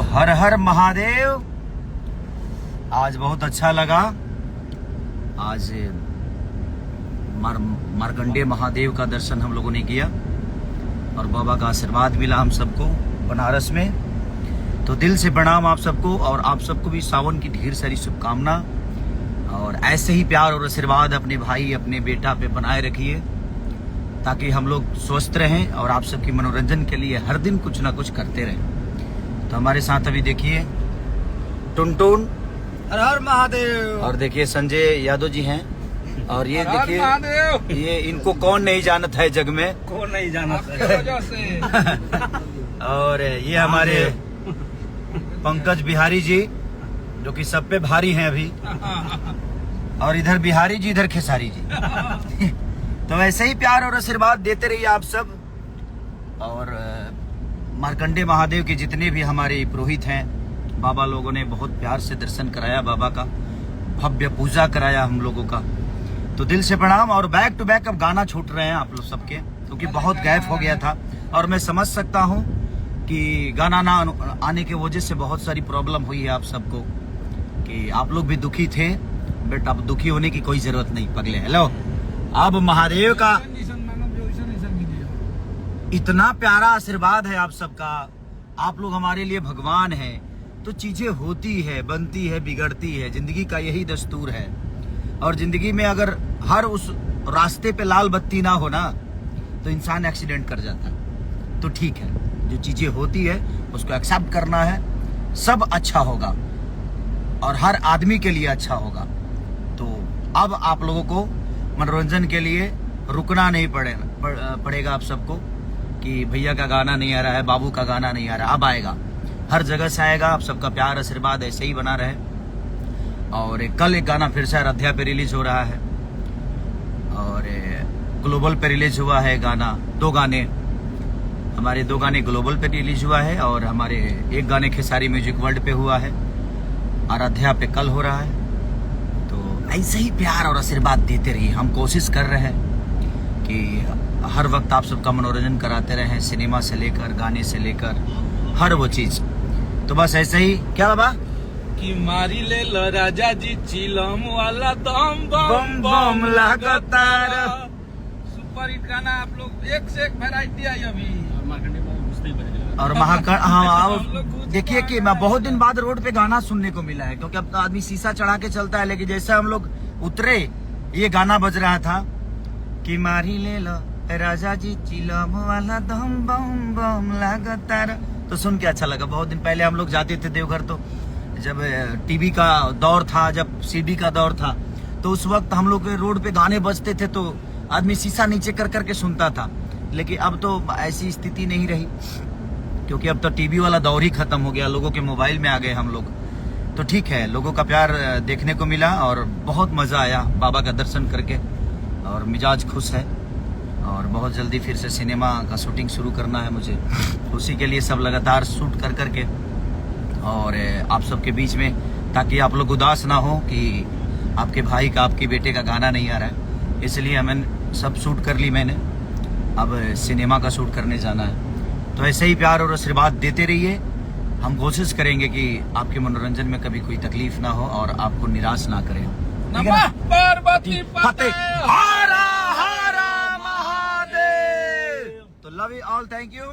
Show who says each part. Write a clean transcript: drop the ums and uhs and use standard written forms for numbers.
Speaker 1: हर हर महादेव। आज बहुत अच्छा लगा। आज मार्कंडेय महादेव का दर्शन हम लोगों ने किया और बाबा का आशीर्वाद मिला हम सबको बनारस में। तो दिल से प्रणाम आप सबको, और आप सबको भी सावन की ढेर सारी शुभकामना, और ऐसे ही प्यार और आशीर्वाद अपने भाई अपने बेटा पे बनाए रखिए ताकि हम लोग स्वस्थ रहें और आप सबके मनोरंजन के लिए हर दिन कुछ ना कुछ करते रहें। तो हमारे साथ अभी देखिए टुनटुन,
Speaker 2: हर हर महादेव, और
Speaker 1: देखिए संजय यादव जी हैं, और ये देखिए ये इनको कौन नहीं जानता है जग में,
Speaker 2: कौन नहीं जानता है।
Speaker 1: और ये हमारे पंकज बिहारी जी जो कि सब पे भारी हैं अभी, और इधर बिहारी जी इधर खेसारी जी। तो ऐसे ही प्यार और आशीर्वाद देते रहिए आप सब। और मार्कंडेय महादेव के जितने भी हमारे पुरोहित हैं, बाबा लोगों ने बहुत प्यार से दर्शन कराया, बाबा का भव्य पूजा कराया हम लोगों का। तो दिल से प्रणाम। और बैक टू बैक अब गाना छूट रहे हैं आप लोग सबके, क्योंकि बहुत गैप हो गया था और मैं समझ सकता हूँ कि गाना ना आने की वजह से बहुत सारी प्रॉब्लम हुई है आप सबको, कि आप लोग भी दुखी थे, बट अब दुखी होने की कोई जरूरत नहीं पगले। हेलो, अब महादेव का इतना प्यारा आशीर्वाद है आप सबका, आप लोग हमारे लिए भगवान हैं। तो चीजें होती है, बनती है, बिगड़ती है, जिंदगी का यही दस्तूर है। और जिंदगी में अगर हर उस रास्ते पे लाल बत्ती ना हो ना तो इंसान एक्सीडेंट कर जाता है। तो ठीक है, जो चीजें होती है उसको एक्सेप्ट करना है, सब अच्छा होगा और हर आदमी के लिए अच्छा होगा। तो अब आप लोगों को मनोरंजन के लिए रुकना नहीं पड़ेगा आप सबको, कि भैया का गाना नहीं आ रहा है, बाबू का गाना नहीं आ रहा, अब आएगा, हर जगह से आएगा। आप सबका प्यार आशीर्वाद ऐसे ही बना रहे। और कल एक गाना फिर से आराध्या पे रिलीज हो रहा है, और ग्लोबल पे रिलीज हुआ है गाना, 2 गाने हमारे, 2 गाने ग्लोबल पे रिलीज हुआ है, और हमारे एक गाने खेसारी म्यूजिक वर्ल्ड पे हुआ है, आराध्या पे कल हो रहा है। तो ऐसे ही प्यार और आशीर्वाद देते रहिए। हम कोशिश कर रहे हैं कि हर वक्त आप सबका मनोरंजन कराते रहें, सिनेमा से लेकर गाने से लेकर हर वो चीज। तो बस ऐसे ही, क्या बाबा
Speaker 2: कि मारी ले लो राजा जी चिलम वाला दम
Speaker 1: बम बम लगातार।
Speaker 2: सुपर हिट गाना, आप लोग एक से एक वैरायटी आई अभी।
Speaker 1: और हाँ, देखिए कि मैं बहुत दिन बाद रोड पे गाना सुनने को मिला है, क्योंकि अब तो आदमी शीशा चढ़ा के चलता है, लेकिन जैसे हम लोग उतरे ये गाना बज रहा था कि मारी ले लो राजा जी चिलम वाला दम बम बम लगातार। तो सुन के अच्छा लगा। बहुत दिन पहले हम लोग जाते थे देवघर, तो जब टीवी का दौर था, जब सीडी का दौर था, तो उस वक्त हम लोग रोड पे गाने बजते थे तो आदमी शीशा नीचे कर करके सुनता था। लेकिन अब तो ऐसी स्थिति नहीं रही, क्योंकि अब तो टीवी वाला दौर ही खत्म हो गया, लोगों के मोबाइल में आ गए हम लोग। तो ठीक है, लोगों का प्यार देखने को मिला और बहुत मजा आया बाबा का दर्शन करके, और मिजाज खुश है। और बहुत जल्दी फिर से सिनेमा का शूटिंग शुरू करना है मुझे, उसी के लिए सब लगातार शूट कर करके और आप सबके बीच में, ताकि आप लोग उदास ना हो कि आपके भाई का, आपके बेटे का गाना नहीं आ रहा है। इसलिए मैंने सब शूट कर ली, मैंने अब सिनेमा का शूट करने जाना है। तो ऐसे ही प्यार और आशीर्वाद देते रहिए। हम कोशिश करेंगे कि आपके मनोरंजन में कभी कोई तकलीफ ना हो और आपको निराश ना करें।
Speaker 2: नमः पार्वती
Speaker 1: फतेह, हर हर महादेव। तो love you all, thank you.